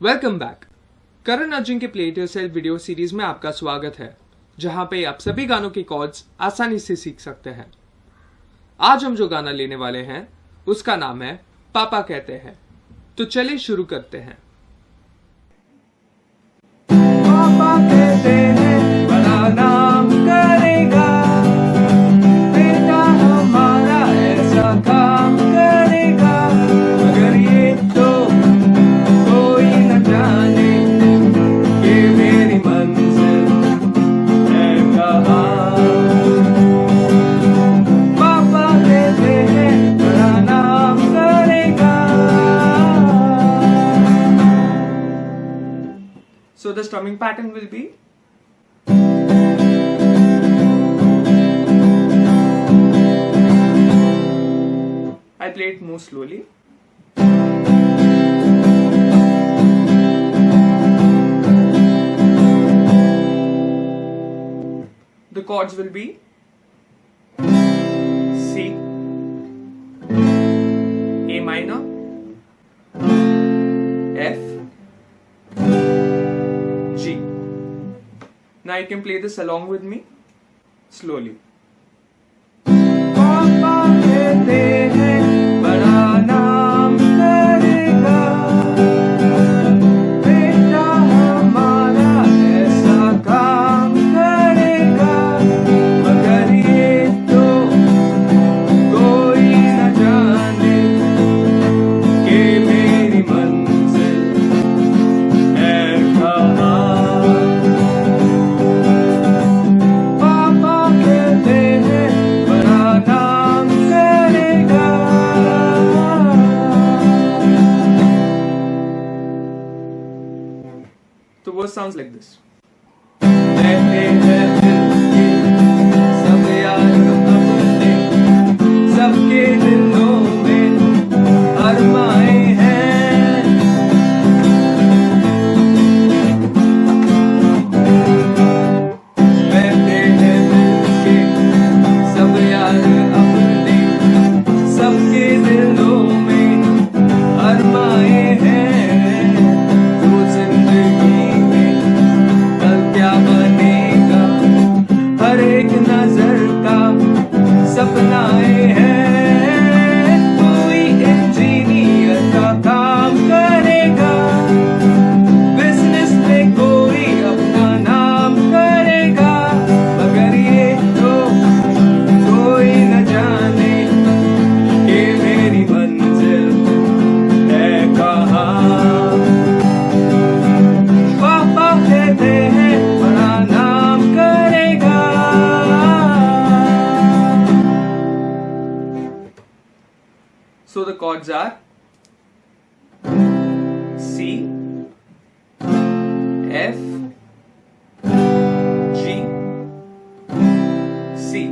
Welcome back. Karan Arjun के play it yourself video series में आपका स्वागत है, जहां पे आप सभी गानों के कॉर्ड्स आसानी से सीख सकते हैं। आज हम जो गाना लेने वाले हैं उसका नाम है पापा कहते हैं। तो चलिए शुरू करते हैं। पापा कहते हैं बड़ा नाम करेगा, बेटा हमारा ऐसा काम करेगा, मगर ये तो कोई न जाने कि मेरी मंजिल है कहाँ। पापा कहते हैं बड़ा नाम करेगा। So the strumming pattern will be I play it more slowly. The chords will be C, A minor, F, G. Now you can play this along with me slowly. पापा कहते हैं बड़ा नाम करेगा, बेटा हमारा ऐसा काम करेगा, मगर ये तो कोई न जाने कि मेरी मंजिल है कहाँ। पापा कहते हैं बड़ा नाम करेगा। The verse sounds like this. कहते हैं मिलके सब यार अपने, सबके दिलों में अरमाए हैं। कहते हैं मिलके सब यार अपने, सबके दिलों में अरमाए हैं। तो जिंदगी में कल क्या बनेगा, हर एक नजर का सपनाए हैं। कोई इंजीनियर का काम करेगा, बिजनेस में कोई अपना नाम करेगा, मगर ये तो कोई न जाने कि मेरी मंजिल है कहाँ। पापा कहते हैं बड़ा नाम करेगा। So the chords are C, F, G, C.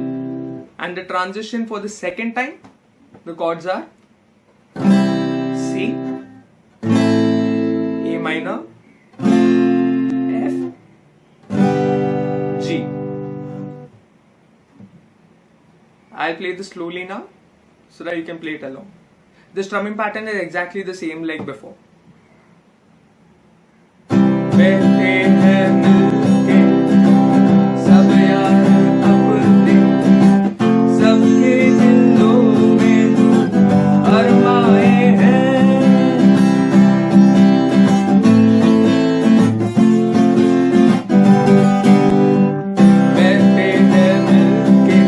And the transition for the second time, the chords are C, A minor, F, G. I'll play this slowly now so that you can play it along. The strumming pattern is exactly the same like before. कहते हैं मिलके सब यार अपने, सबके दिलों में अरमाए हैं। कहते हैं मिलके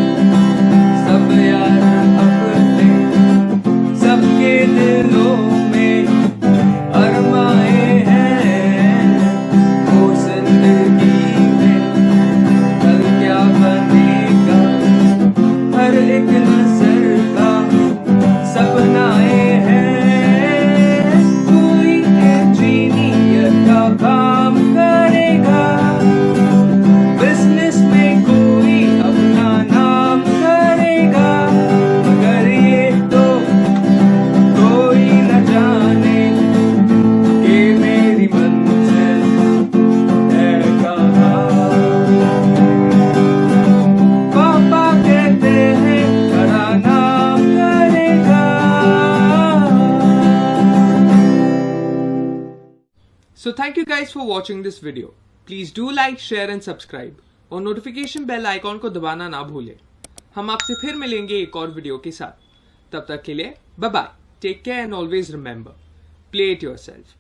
सब यार अपने, सबके दिलों में So thank you guys for watching this video. Please do like, share and subscribe और नोटिफिकेशन बेल आइकॉन को दबाना ना भूलें। हम आपसे फिर मिलेंगे एक और वीडियो के साथ। तब तक के लिए bye bye, take care and always remember, play it yourself.